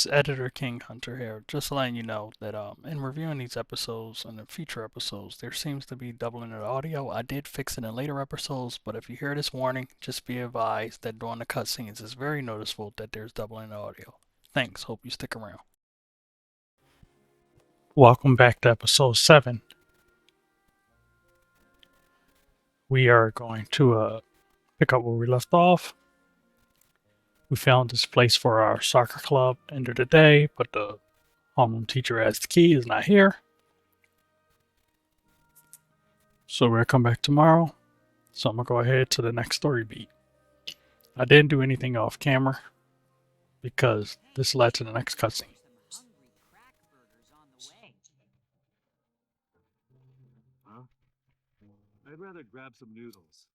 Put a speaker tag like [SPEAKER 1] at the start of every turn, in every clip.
[SPEAKER 1] guys, Editor King Hunter here. Just letting you know that in reviewing these episodes and the future episodes, there seems to be doubling of audio. I did fix it in later episodes, but if you hear this warning, just be advised that during the cutscenes, it's very noticeable that there's doubling of audio. Thanks. Hope you stick around. Welcome back to episode 7. We are going to pick up where we left off. We found this place for our soccer club end of the day, but the homeroom teacher has the key, is not here. So we're gonna come back tomorrow. So I'm gonna go ahead to the next story beat. I didn't do anything off camera because this led to the next cutscene.
[SPEAKER 2] Huh? I'd rather grab some noodles.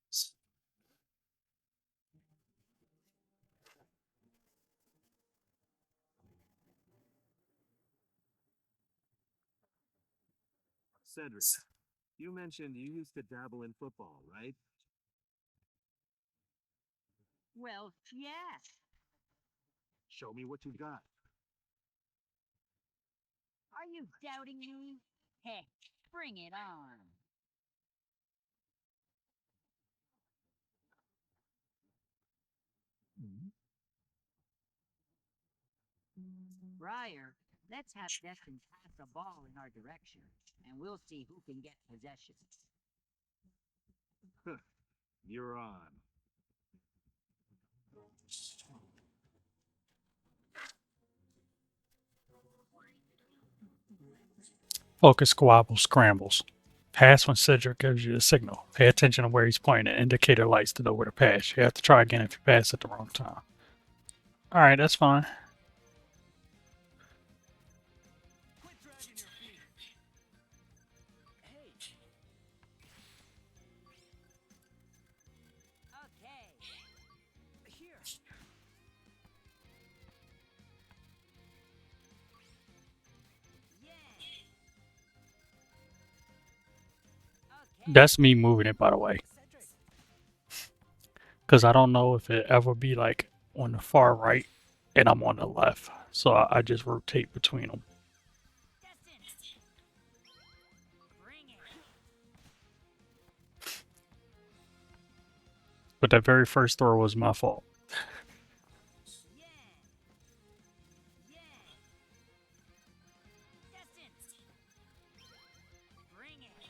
[SPEAKER 2] Cedric, you mentioned you used to dabble in football, right?
[SPEAKER 3] Well, yes.
[SPEAKER 2] Show me what you got.
[SPEAKER 3] Are you doubting me? Heck, bring it on. Briar, let's have Destin pass the ball in our direction, and we'll see who can get possession.
[SPEAKER 2] You're on.
[SPEAKER 1] Focus squabbles scrambles. Pass when Cedric gives you the signal. Pay attention to where he's pointing and indicator lights to know where to pass. You have to try again if you pass at the wrong time. Alright, that's fine.
[SPEAKER 2] Quit dragging your feet. Hey.
[SPEAKER 3] Okay.
[SPEAKER 2] Here.
[SPEAKER 3] Yeah. Okay.
[SPEAKER 1] That's me moving it, by the way.
[SPEAKER 2] Cedric.
[SPEAKER 1] Because I don't know if it ever be like on the far right and I'm on the left. So I just rotate between them.
[SPEAKER 3] Destin. Bring it.
[SPEAKER 1] But that very first throw was my fault.
[SPEAKER 3] Yeah. Yeah. Destin. Bring it.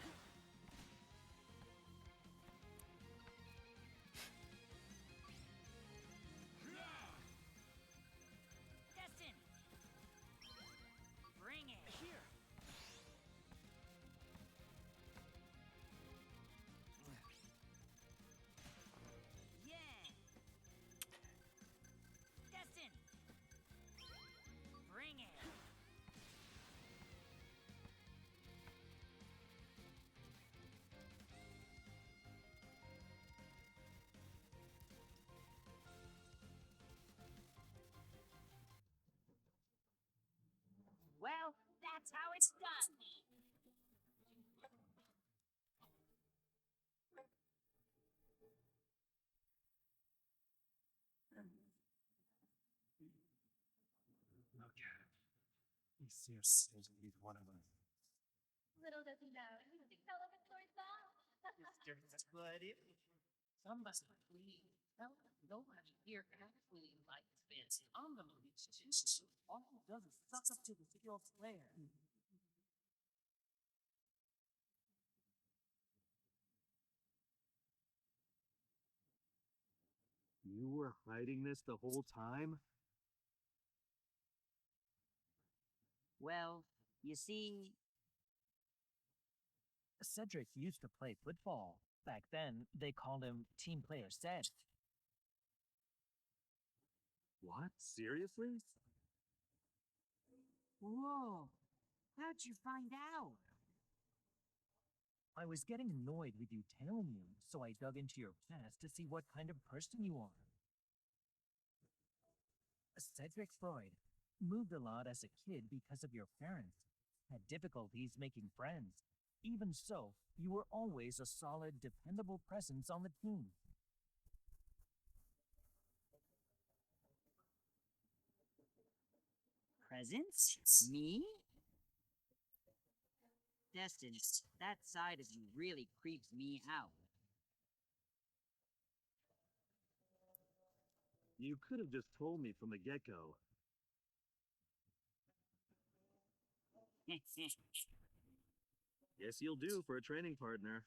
[SPEAKER 3] Destin. Bring it.
[SPEAKER 2] Here.
[SPEAKER 3] Yeah. Destin. Bring it. Well, that's how it's done.
[SPEAKER 2] Okay. He seriously seems to be one of us.
[SPEAKER 4] Little does he know, he's a celebratory song.
[SPEAKER 5] That's good. Somebody clean. No, nobody here actually likes this. I'm the least too. All he does is suck up to the skill flare.
[SPEAKER 2] You were hiding this the whole time?
[SPEAKER 3] Well, you see,
[SPEAKER 5] Cedric used to play football. Back then, they called him Team Player Ced.
[SPEAKER 2] What? Seriously?
[SPEAKER 3] whoa, how'd you find out?
[SPEAKER 5] I was getting annoyed with you telling me, so I dug into your past to see what kind of person you are. Cedric Freud moved a lot as a kid because of your parents, had difficulties making friends. Even so, you were always a solid, dependable presence on the team.
[SPEAKER 3] Presents? Me? Destin, that side of you really creeps me out.
[SPEAKER 2] You could have just told me from the get-go. Guess you'll do for a training partner.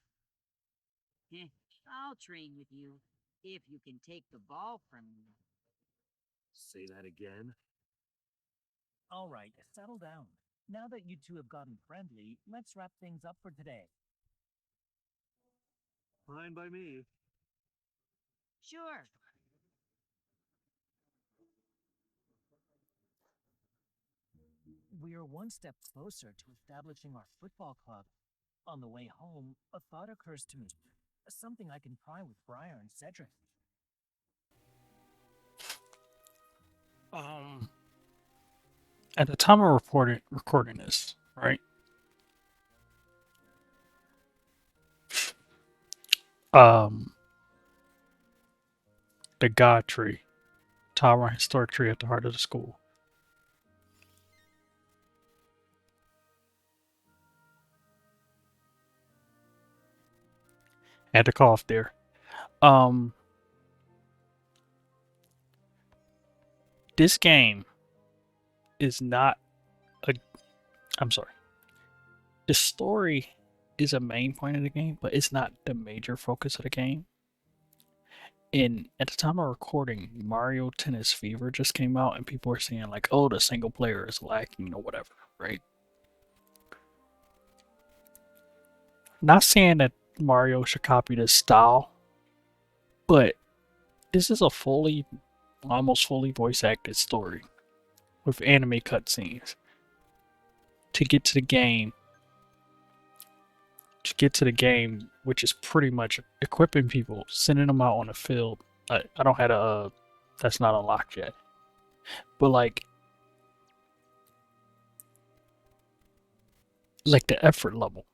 [SPEAKER 3] I'll train with you if you can take the ball from me.
[SPEAKER 2] Say that again.
[SPEAKER 5] All right, settle down. Now that you two have gotten friendly, let's wrap things up for today.
[SPEAKER 2] Fine by me.
[SPEAKER 3] Sure.
[SPEAKER 5] We are one step closer to establishing our football club. On the way home, a thought occurs to me. Something I can try with Briar and Cedric.
[SPEAKER 1] At the time of recording this, right? The God Tree, towering historic tree at the heart of the school. Had to cough there. This game is not a. I'm sorry. The story is a main point of the game, but it's not the major focus of the game. And at the time of recording, Mario Tennis Fever just came out, and people were saying like, "Oh, the single player is lacking or whatever," right? Not saying that Mario should copy this style, but this is a almost fully voice acted story with anime cutscenes to get to the game. To get to the game, which is pretty much equipping people, sending them out on the field. I don't have a. That's not unlocked yet. But like the effort level,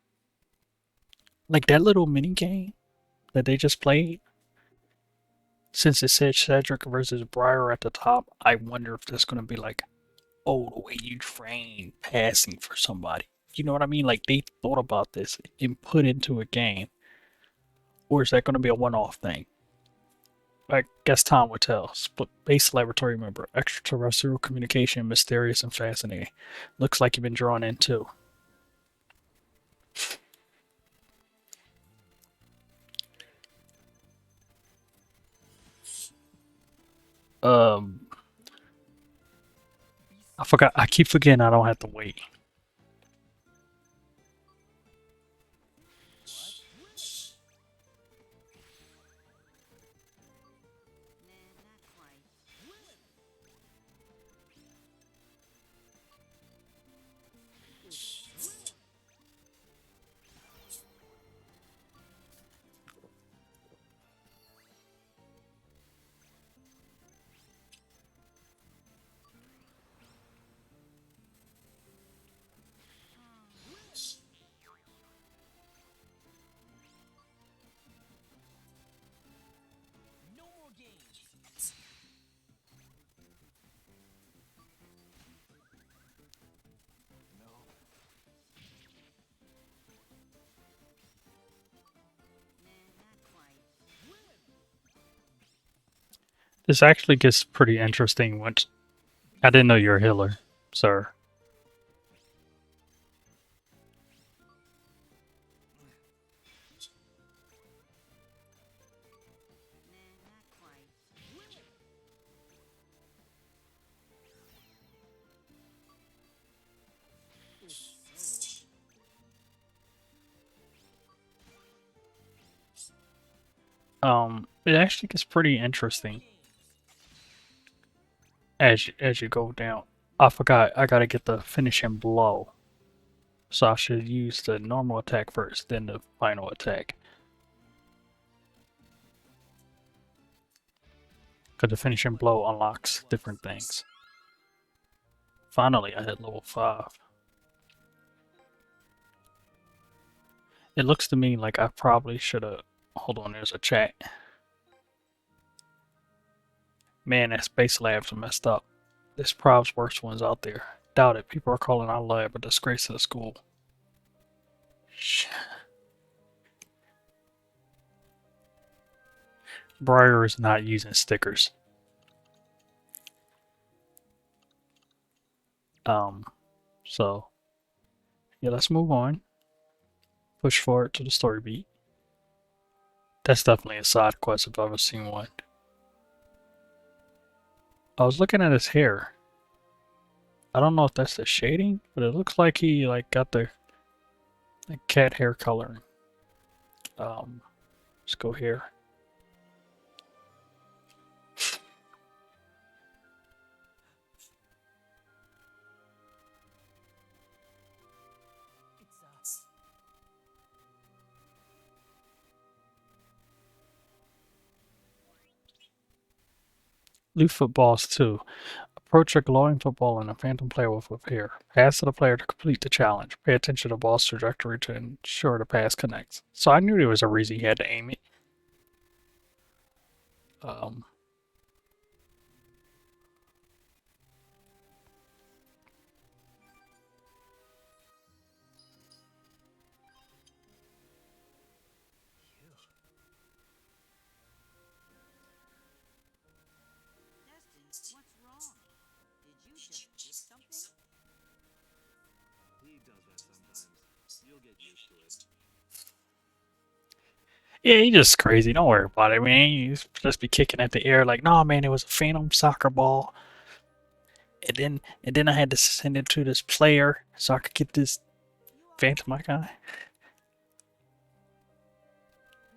[SPEAKER 1] like that little mini game that they just played. Since it said Cedric versus Briar at the top, I wonder if that's gonna be like, oh, the way you train passing for somebody. You know what I mean? Like they thought about this and put into a game, or is that gonna be a one-off thing? I guess time will tell. Base laboratory member, extraterrestrial communication, mysterious and fascinating. Looks like you've been drawn in too. Um, I forgot. I keep forgetting I don't have to wait.
[SPEAKER 3] Not quite.
[SPEAKER 5] No more games!
[SPEAKER 3] Not quite.
[SPEAKER 1] This actually gets pretty interesting once. I didn't know you're a healer, sir.
[SPEAKER 3] Not quite.
[SPEAKER 1] It actually gets pretty interesting as you go down. I forgot. I gotta get the finishing blow. So I should use the normal attack first, then the final attack. Because the finishing blow unlocks different things. Finally, I hit level 5. It looks to me like I probably should have. Hold on, there's a chat. Man, that Space Lab's messed up. This prob's worst one's out there. Doubt it. People are calling our lab a disgrace to the school. Briar is not using stickers. So yeah, let's move on. Push forward to the story beat. That's definitely a side quest if I've ever seen one. I was looking at his hair. I don't know if that's the shading, but it looks like he got the cat hair coloring. Let's go here.
[SPEAKER 5] It's us.
[SPEAKER 1] Loot footballs too. Approach a glowing football and a phantom player with hair. Pass to the player to complete the challenge. Pay attention to the ball's trajectory to ensure the pass connects. So I knew there was a reason he had to aim it.
[SPEAKER 3] Destin, what's wrong? Did you just hit something?
[SPEAKER 2] He does that sometimes. You'll get used to it.
[SPEAKER 1] Yeah, he's just crazy. Don't worry about it, man. You just be kicking at the air like, nah, man, it was a phantom soccer ball. And then I had to send it to this player so I could get this
[SPEAKER 3] You are
[SPEAKER 1] phantom icon.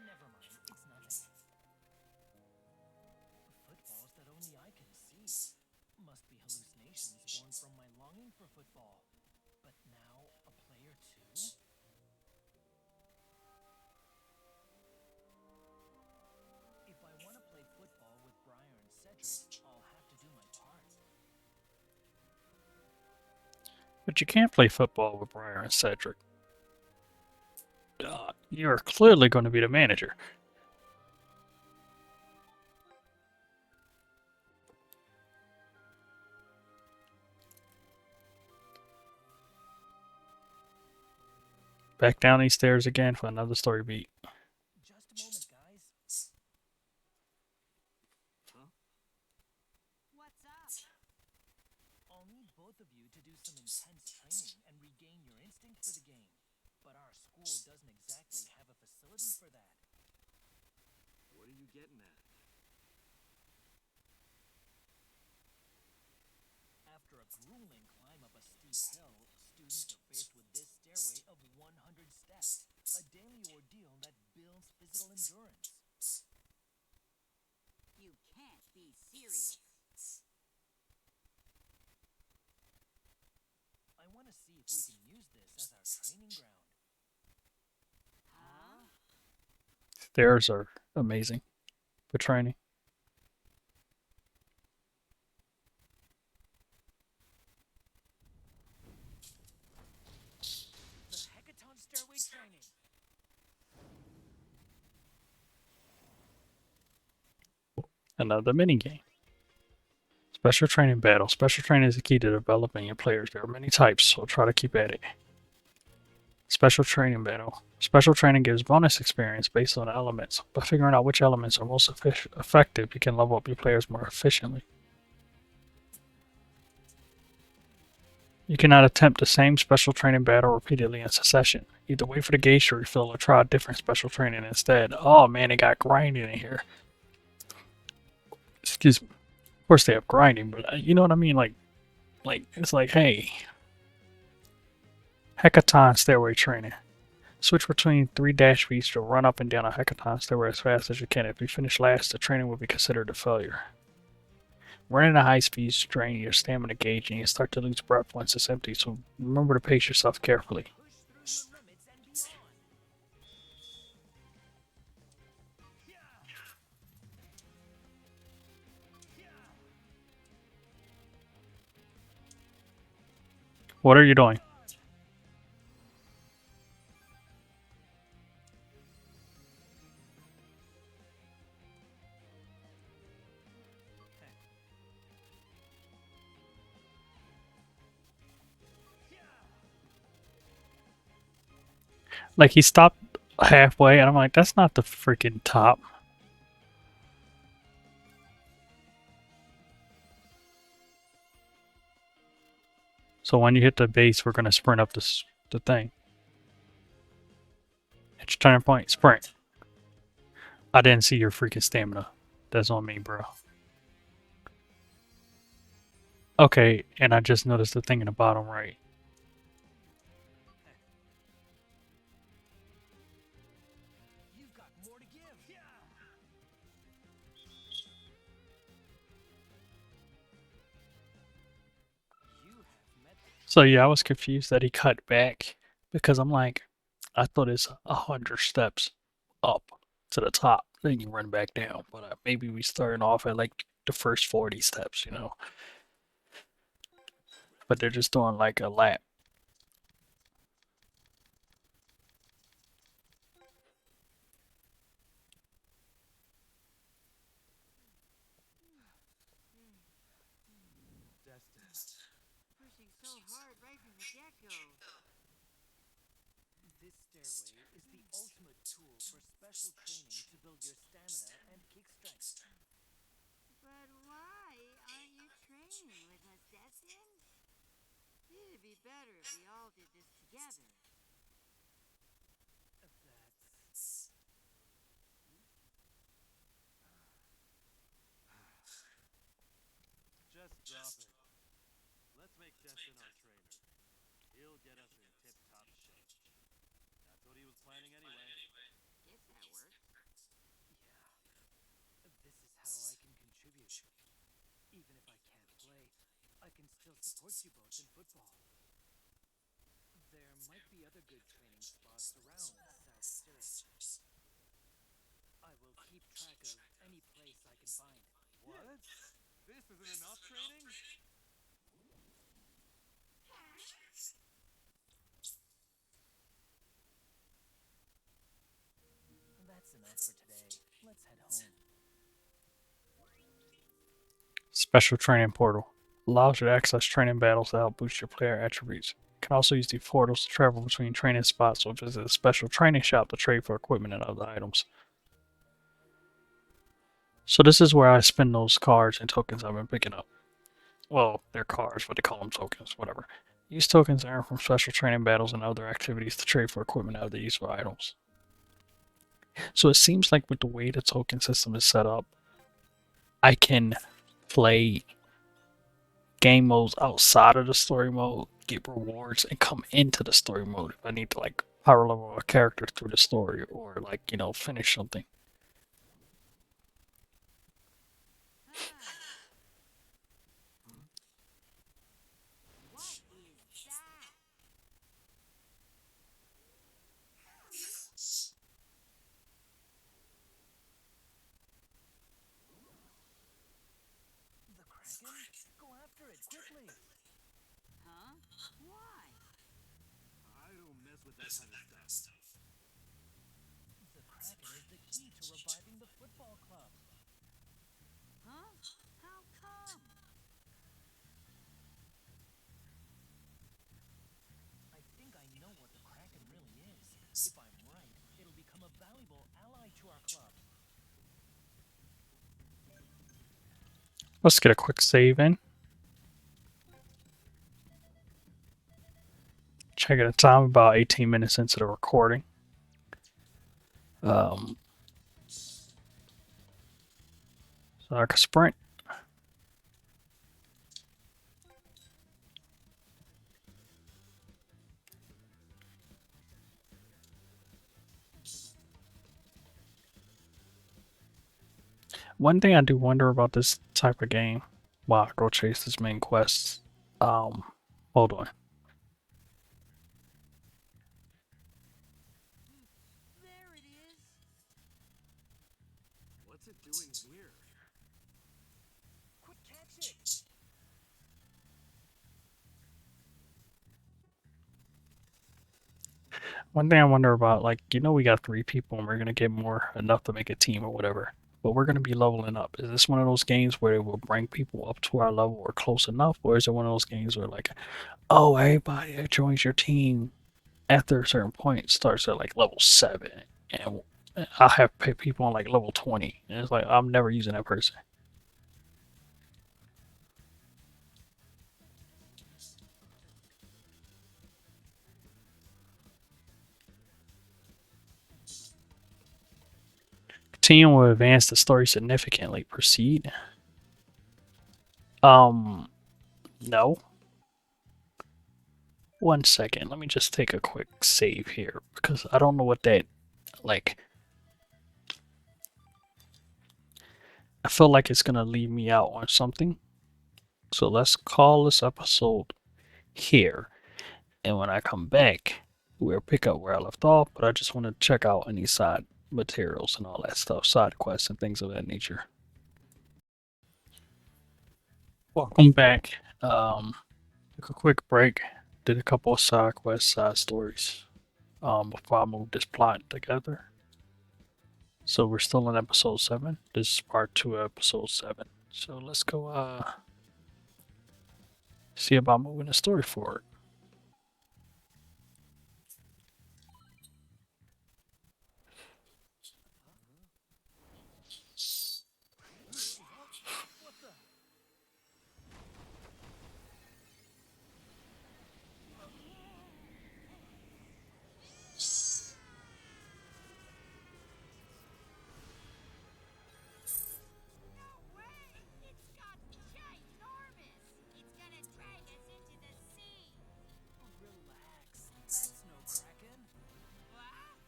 [SPEAKER 5] Never mind, it's nothing. Footballs that only I can see. Must be hallucinations born from my longing for football. But now, a player too? If I want to play football with Briar and Cedric, I'll have to do my part.
[SPEAKER 1] But you can't play football with Briar and Cedric. You are clearly going to be the manager. Back down these stairs again for another story beat.
[SPEAKER 5] Just a moment, guys.
[SPEAKER 2] Huh?
[SPEAKER 3] What's up?
[SPEAKER 5] I'll need both of you to do some intense training and regain your instinct for the game. But our school doesn't exactly have a facility for that.
[SPEAKER 2] What are you getting at?
[SPEAKER 5] After a grueling climb up a steep hill, students are faced with this stairway of 100 steps, a daily ordeal that builds physical endurance.
[SPEAKER 3] You can't be serious.
[SPEAKER 5] I want to see if we can use this as our training ground.
[SPEAKER 3] Huh?
[SPEAKER 1] Stairs are amazing for training.
[SPEAKER 5] The Hackathon Stairway Training.
[SPEAKER 1] Another minigame. Special training battle. Special training is the key to developing your players. There are many types, so try to keep at it. Special training battle. Special training gives bonus experience based on elements. By figuring out which elements are most effective, you can level up your players more efficiently. You cannot attempt the same special training battle repeatedly in succession. Either wait for the gauge to refill or try a different special training instead. Oh man, it got grinding in here. Excuse me. Of course they have grinding, but you know what I mean? Like it's like, hey, Hackathon stairway training. Switch between 3 dash speeds to run up and down a Hackathon stairway as fast as you can. If you finish last, the training will be considered a failure. Running at high speeds drain your stamina gauge and you start to lose breath once it's empty, so remember to pace yourself carefully.
[SPEAKER 5] Push through your limits and beyond.
[SPEAKER 1] What are you doing? Like he stopped halfway, and I'm like, that's not the freaking top. So when you hit the base, we're gonna sprint up the thing. Hit your turning point, sprint. I didn't see your freaking stamina. That's on me, bro. Okay, and I just noticed the thing in the bottom right.
[SPEAKER 5] You've got more to give. Yeah. You have met the
[SPEAKER 1] So yeah, I was confused that he cut back because I'm like, I thought it's 100 steps up to the top, then you run back down. But maybe we starting off at like the first 40 steps, you know. But they're just doing like a lap.
[SPEAKER 2] Destin.
[SPEAKER 3] Pushing so hard right from the get-go.
[SPEAKER 5] This stairway is the ultimate tool for special training to build your stamina and kick strength.
[SPEAKER 3] But why aren't you training with us, Destin? It'd be better if we all did this together.
[SPEAKER 5] That's...
[SPEAKER 2] Just drop it. Let's make Destin our trainer. He'll get us in tip-top shape. That's what he was planning anyway.
[SPEAKER 3] Guess that works.
[SPEAKER 5] Yeah. This is how I can contribute. Even if I can't play, I can still support you both in football. There might be other good training spots around South Zurich. I will keep track of any place I can find.
[SPEAKER 2] What? This isn't enough training?
[SPEAKER 5] That's enough for today. Let's head home.
[SPEAKER 1] Special training portal allows you to access training battles to help boost your player attributes. You can also use these portals to travel between training spots or visit a special training shop to trade for equipment and other items. So this is where I spend those cards and tokens I've been picking up. Well, they're cards, but they call them tokens, whatever. Use tokens earned from special training battles and other activities to trade for equipment and other useful items. So it seems like with the way the token system is set up, I can play game modes outside of the story mode, get rewards, and come into the story mode if I need to like power level a character through the story or like, you know, finish something.
[SPEAKER 3] What is that?
[SPEAKER 5] The Kraken? Go after it, quickly!
[SPEAKER 3] Huh? Why?
[SPEAKER 2] I don't mess with that kind of stuff.
[SPEAKER 5] The Kraken is the key to reviving the football club.
[SPEAKER 3] Huh? How come?
[SPEAKER 5] I think I know what the Kraken really is. If I'm right, it'll become a valuable ally to our club.
[SPEAKER 1] Let's get a quick save in. Checking the time, about 18 minutes into the recording. So I can sprint. One thing I do wonder about this type of game, while I go chase this main quest. Hold on.
[SPEAKER 3] There it is.
[SPEAKER 2] What's it doing here?
[SPEAKER 5] Quick, catch it!
[SPEAKER 1] One thing I wonder about, like, you know, we got 3 people and we're gonna get more enough to make a team or whatever, but we're gonna be leveling up. Is this one of those games where it will bring people up to our level or close enough, or is it one of those games where like, oh, everybody that joins your team after a certain point, it starts at like level 7, and I have people on like level 20, and it's like I'm never using that person. Continue will advance the story significantly. Proceed. No. 1 second. Let me just take a quick save here because I don't know what that like. I feel like it's gonna leave me out on something. So let's call this episode here. And when I come back, we'll pick up where I left off. But I just want to check out any side materials and all that stuff, side quests and things of that nature. Welcome back. Took a quick break, did a couple of side quests, side stories. Before I moved this plot together. So we're still in episode 7. This is part 2 of episode 7. So let's go see about moving the story forward.
[SPEAKER 3] No way! It's got ginormous! It's gonna drag us into the sea!
[SPEAKER 5] Relax. That's no kraken.
[SPEAKER 3] What?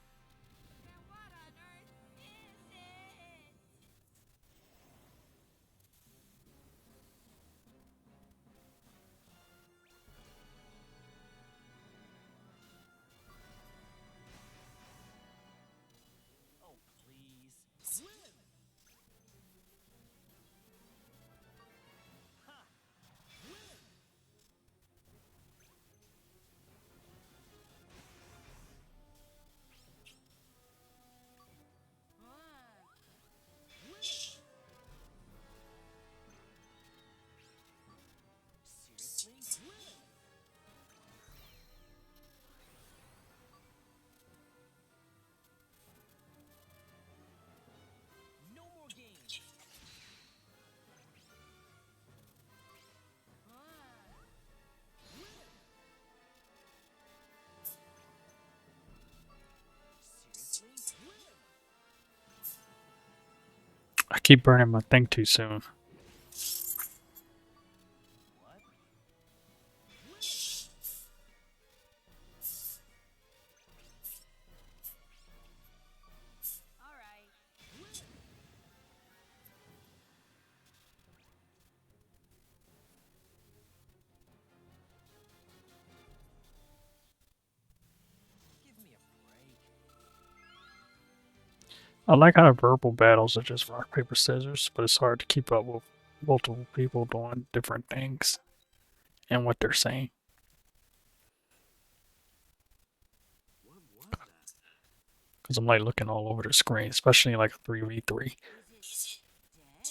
[SPEAKER 3] Then what on earth is it?
[SPEAKER 5] Oh, please. Seriously? No more games. Seriously?
[SPEAKER 1] I keep burning my thing too soon.
[SPEAKER 5] What?
[SPEAKER 3] Alright.
[SPEAKER 5] Give me a break.
[SPEAKER 1] I like how the verbal battles are just rock, paper, scissors, but it's hard to keep up with multiple people doing different things and what they're saying.
[SPEAKER 2] What was that?
[SPEAKER 1] Because I'm like looking all over the screen, especially like a 3v3.
[SPEAKER 3] Is it dead?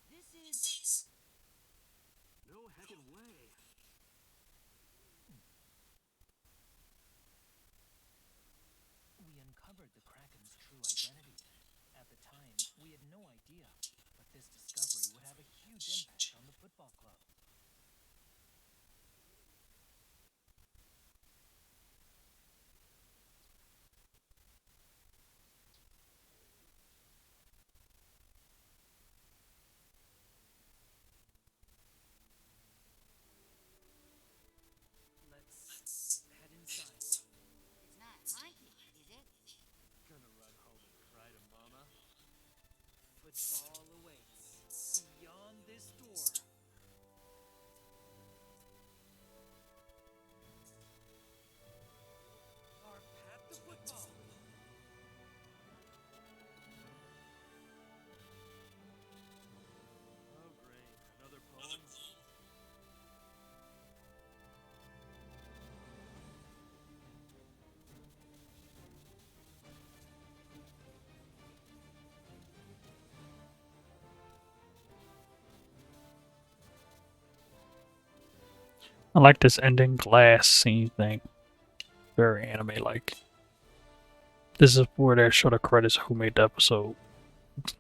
[SPEAKER 3] This is...
[SPEAKER 2] No heckin' way.
[SPEAKER 5] We uncovered the Kraken's true identity. At the time, we had no idea, but this discovery would have a huge impact on the football club. Let's head inside.
[SPEAKER 3] It's not haunted, is it?
[SPEAKER 2] Gonna run home and cry to mama?
[SPEAKER 5] Football awaits beyond this
[SPEAKER 1] I like this ending glass scene thing. Very anime-like. This is where they show the credits who made the episode.
[SPEAKER 3] So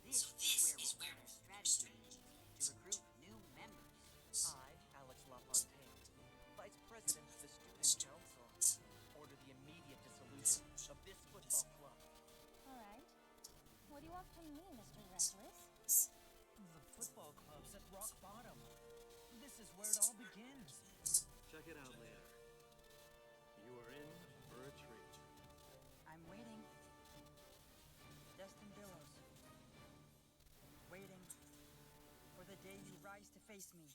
[SPEAKER 3] this is where we'll hold our strategy meetings to recruit new members.
[SPEAKER 5] I, Alex LaFontaine, Vice President of the Student Council, order the immediate dissolution of this football club.
[SPEAKER 4] All right. What do you want from me, Mr. Reckless?
[SPEAKER 5] The football club's at rock bottom. This is where it all begins.
[SPEAKER 2] Check it out later. You are in for a treat.
[SPEAKER 3] I'm waiting. Destin Billows. Waiting for the day you rise to face me.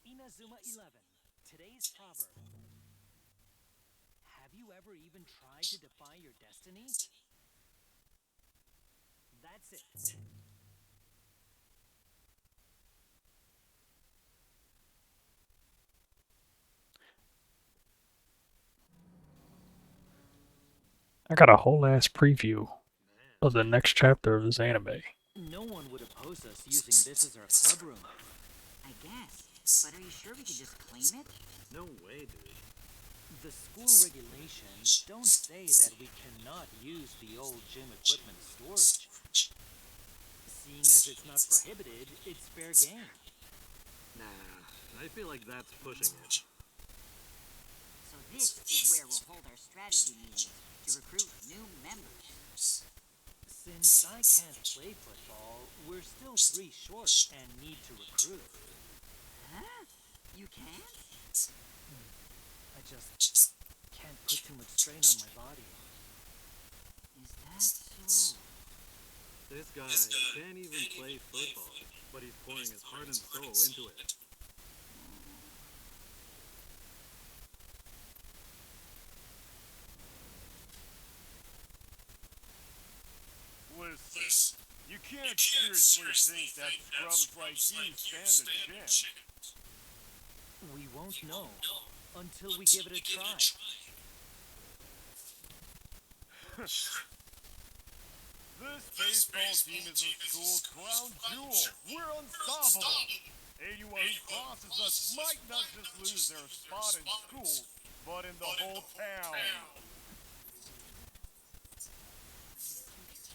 [SPEAKER 5] Inazuma 11, today's proverb. Have you ever even tried to defy your destiny? That's it.
[SPEAKER 1] I got a whole ass preview
[SPEAKER 2] Man,
[SPEAKER 1] of the next chapter of this anime.
[SPEAKER 5] No one would oppose us using this as our club room.
[SPEAKER 3] I guess. But are you sure we can just claim it?
[SPEAKER 2] no way, dude.
[SPEAKER 5] The school regulations don't say that we cannot use the old gym equipment storage. Seeing as it's not prohibited, it's fair game.
[SPEAKER 2] Nah, I feel like that's pushing it.
[SPEAKER 3] So this is where we'll hold our strategy meetings to recruit new members.
[SPEAKER 5] Since I can't play football, we're still 3 short and need to recruit.
[SPEAKER 3] Huh? You can't?
[SPEAKER 5] I just can't put too much strain on my body.
[SPEAKER 3] Is that so?
[SPEAKER 2] This guy can't even play football, but he's pouring his heart and soul into it.
[SPEAKER 6] Listen, you can't seriously think that scrubs like you stand a chance.
[SPEAKER 5] We won't know until we give it a try.
[SPEAKER 6] This baseball team is the school's crown jewel. We're unstoppable. Anyone who crosses us might not just lose their spot in school, but in the whole town.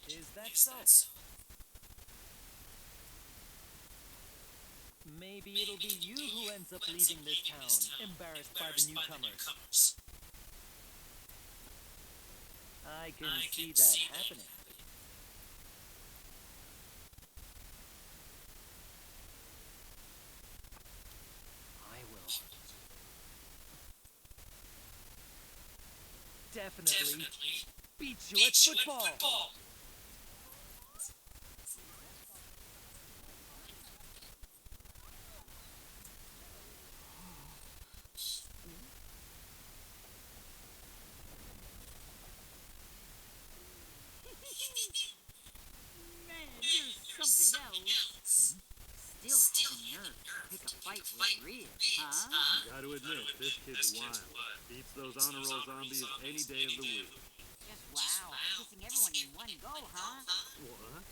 [SPEAKER 5] Is that so? Maybe it'll be you who ends up leaving this town, embarrassed by the newcomers. I can see that happening. I will. Definitely beat you at football.
[SPEAKER 3] Man, you're something else. Still has the nerve to pick a fight with Rhea, huh?
[SPEAKER 2] Gotta admit, this kid's wild. Beats those honor roll zombies any day of the week.
[SPEAKER 3] Just wow. Kissing everyone in one go, huh?
[SPEAKER 2] What?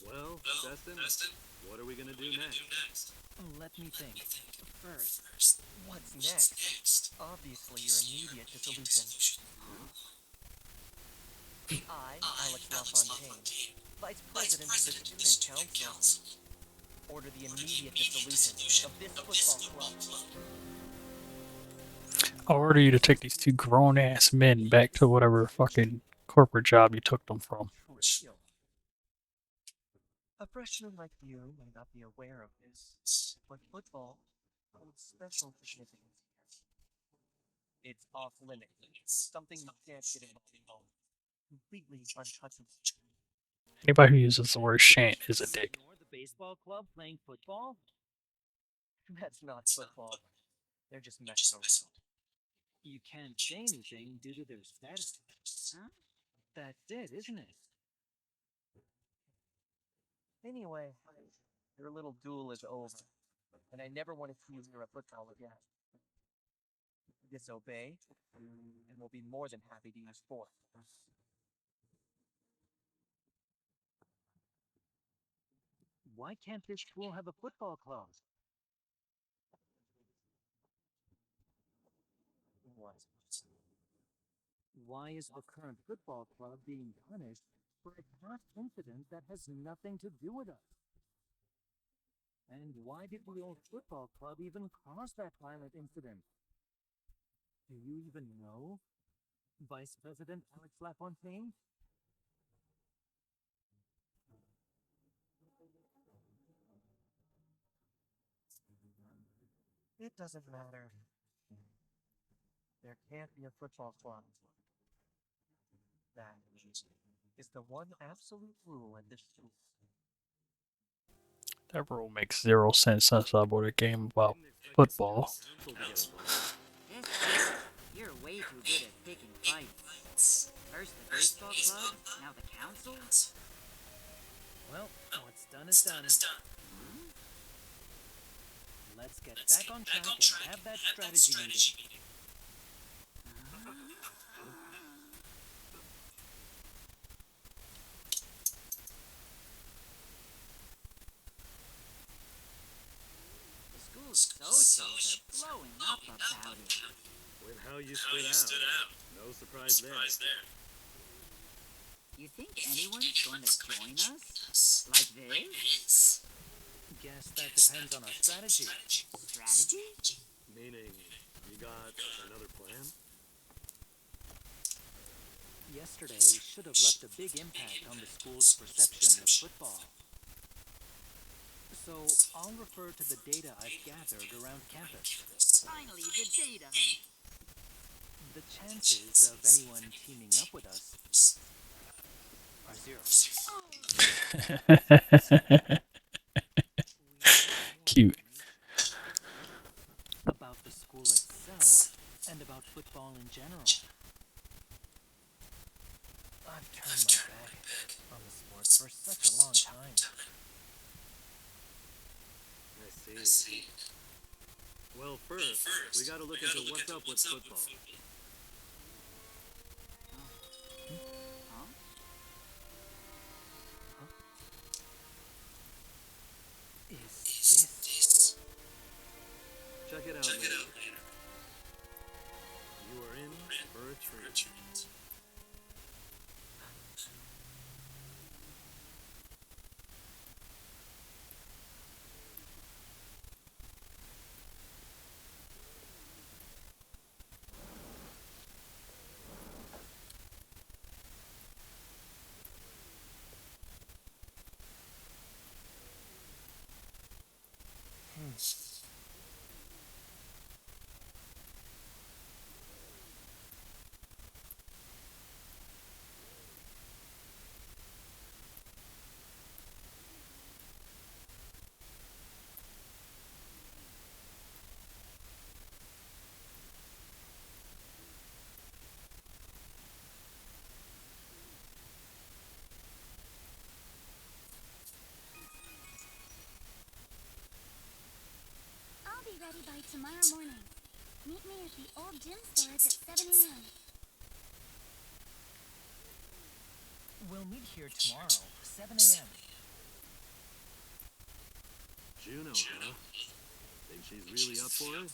[SPEAKER 2] Well, Destin, what are we gonna do next?
[SPEAKER 5] Let me think. First, what's next? Obviously, your immediate dissolution. I, Alex LaFontaine, Vice President of the Student Council, order the immediate dissolution of this football club.
[SPEAKER 1] I'll order you to take these 2 grown ass men back to whatever fucking corporate job you took them from.
[SPEAKER 5] Trivial. A freshman like you may not be aware of this, but football holds special significance here. It's off limits, something you can't get involved in, completely untouchable.
[SPEAKER 1] Anybody who uses the word shan't is a dick.
[SPEAKER 5] Ignore the baseball club playing football? That's not football. They're just messing around. You can't say anything due to their status.
[SPEAKER 3] Huh?
[SPEAKER 5] That's it, isn't it? Anyway, your little duel is over, and I never want to see you near a football again. disobey, and will be more than happy to use force. Why can't this school have a football club? What? Why is the current football club being punished for a past incident that has nothing to do with us? And why did the old football club even cause that violent incident? Do you even know, Vice President Alex Lafontaine? It doesn't matter. There can't be a football club. That is the one absolute rule at this school.
[SPEAKER 1] That rule makes zero sense since I bought a game about football.
[SPEAKER 3] Destin, you're way too good at picking fights. First the baseball club, now the council?
[SPEAKER 5] Well, what's done is done. Let's get back on track and have that strategy meeting.
[SPEAKER 3] The school's socials are blowing up about it.
[SPEAKER 2] With how you stood out. No surprise there.
[SPEAKER 3] You think anyone's going to join us? Like this?
[SPEAKER 5] Guess that depends on our strategy.
[SPEAKER 3] Strategy?
[SPEAKER 2] Meaning, you got another plan?
[SPEAKER 5] Yesterday should have left a big impact on the school's perception of football. So I'll refer to the data I've gathered around campus.
[SPEAKER 3] Finally, the data.
[SPEAKER 5] The chances of anyone teaming up with us are zero.
[SPEAKER 1] Cute.
[SPEAKER 5] About the school itself and about football in general. I've turned my back on the sport for such a long time.
[SPEAKER 2] I see. Well, first, we gotta look into what's up with football.
[SPEAKER 3] Huh?
[SPEAKER 5] Is this?
[SPEAKER 2] Check it out later. You are in for a treat.
[SPEAKER 4] I'll be ready by tomorrow morning. Meet me at the old gym stores at 7 a.m.
[SPEAKER 5] We'll meet here tomorrow, 7 a.m.
[SPEAKER 2] Juno, huh? Think she's really up for it?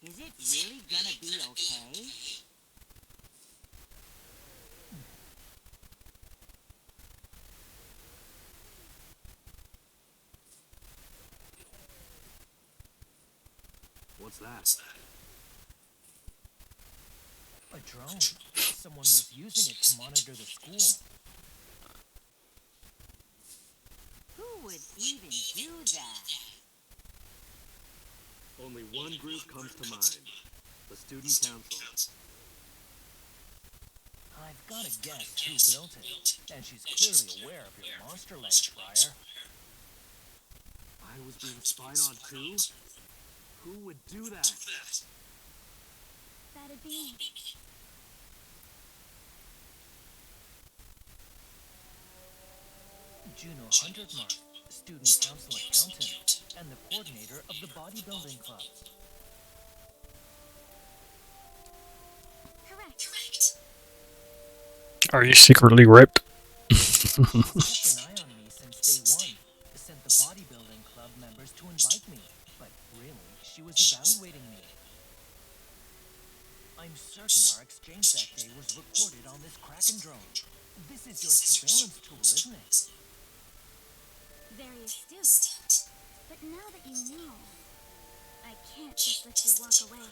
[SPEAKER 3] Is it really gonna be okay?
[SPEAKER 2] What's that?
[SPEAKER 5] A drone. Someone was using it to monitor the school.
[SPEAKER 3] Who would even do that?
[SPEAKER 2] Only one group comes to mind. The Student Council.
[SPEAKER 5] I've got to guess who built it, and she's clearly aware of your monster legs, Friar.
[SPEAKER 2] I was being spied on too? Who would do that?
[SPEAKER 4] That'd be me.
[SPEAKER 5] Juno 100 mark. student council accountant, and the coordinator of the bodybuilding club.
[SPEAKER 4] Correct.
[SPEAKER 1] Are you secretly ripped?
[SPEAKER 5] She's kept an eye on me since day one. Sent the bodybuilding club members to invite me, but really, she was evaluating me. I'm certain our exchange that day was recorded on this Kraken drone. This is your surveillance tool, isn't it?
[SPEAKER 4] Very astute. But now that you know, I can't just let you walk away.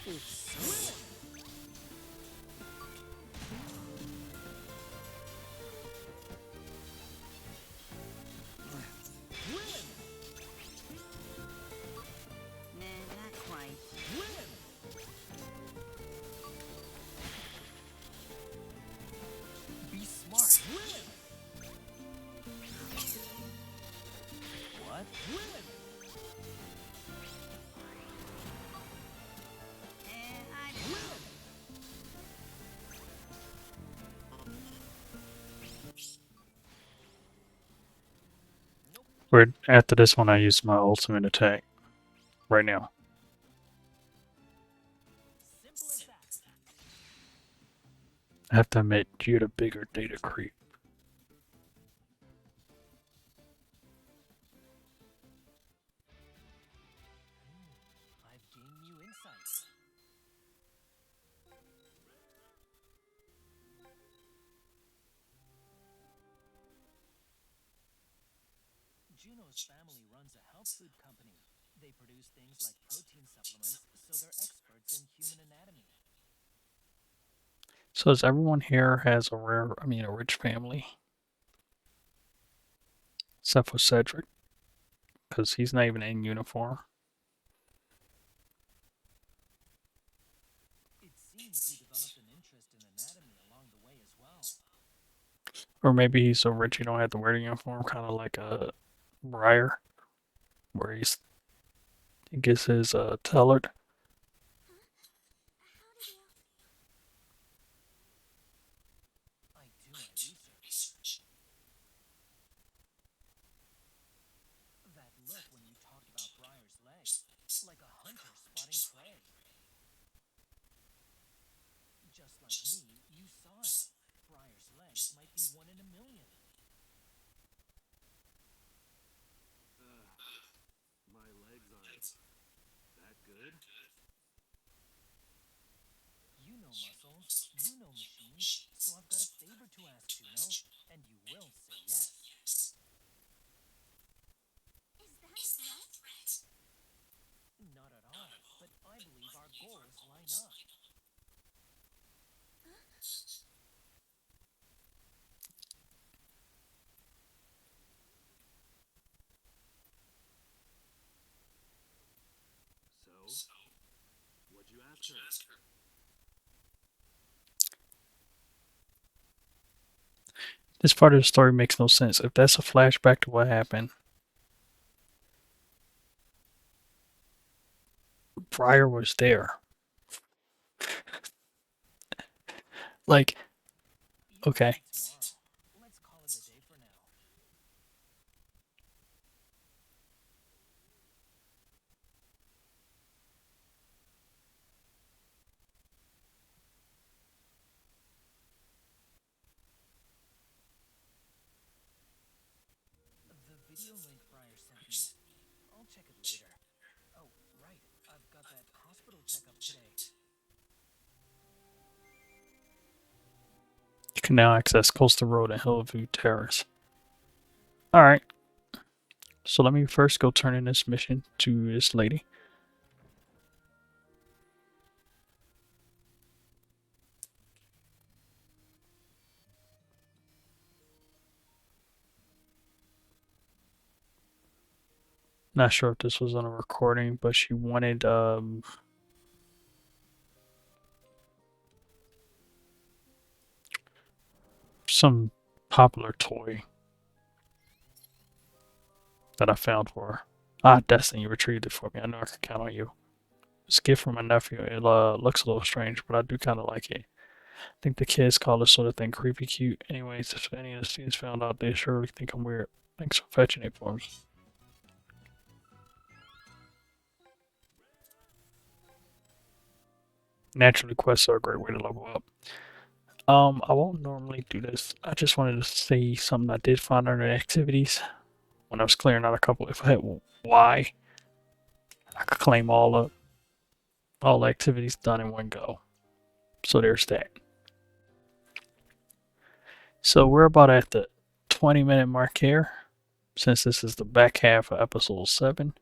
[SPEAKER 5] If so...
[SPEAKER 3] Nah, not quite.
[SPEAKER 5] Be smart. What?
[SPEAKER 3] I don't know.
[SPEAKER 1] Where after this one, I use my ultimate attack. Right now.
[SPEAKER 5] Simple as that.
[SPEAKER 1] I have to admit, you're the bigger data creep.
[SPEAKER 5] I've gained new insights. Juno's family runs a health food company. They produce things like protein supplements, so they're experts in human anatomy.
[SPEAKER 1] So does everyone here has a rich family? Except for Cedric, because he's not even in uniform.
[SPEAKER 5] It seems he developed an interest in anatomy along the way as well.
[SPEAKER 1] Or maybe he's so rich he don't have to wear the uniform, kind of like a Briar, where he gets his tailored.
[SPEAKER 5] I do my research. That look when you talked about Briar's legs, like a hunter spotting prey. Just like me, you saw it. Briar's legs might be 1 in a million.
[SPEAKER 2] My legs aren't that good.
[SPEAKER 5] You know muscles, you know machines, so I've got a favor to ask, Juno, and you will say yes.
[SPEAKER 4] Is that a threat?
[SPEAKER 5] Not at all, but I believe our goals line up.
[SPEAKER 2] So, what'd you ask her?
[SPEAKER 1] This part of the story makes no sense. If that's a flashback to what happened, Briar was there. Like, okay.
[SPEAKER 5] Tomorrow. Let's call it a day for now. The video link Briar sent me. I'll check it later. Oh, right. I've got that hospital checkup today.
[SPEAKER 1] You can now access Coastal Road and Hillview Terrace. Alright. So let me first go turn in this mission to this lady. Not sure if this was on a recording, but she wanted some popular toy that I found for her. Ah, Destin, you retrieved it for me. I know I can count on you. It's a gift from my nephew. It looks a little strange, but I do kind of like it. I think the kids call this sort of thing creepy cute. Anyways, if any of the students found out, they surely think I'm weird. Thanks for fetching it for me. Naturally, quests are a great way to level up. I won't normally do this. I just wanted to say something I did find under activities when I was clearing out a couple. If I hit Y, I could claim all the activities done in one go. So there's that. So we're about at the 20-minute mark here. Since this is the back half of episode 7,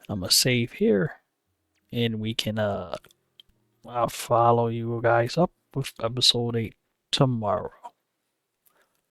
[SPEAKER 1] I'm gonna save here, and we can I'll follow you guys up with episode 8 tomorrow.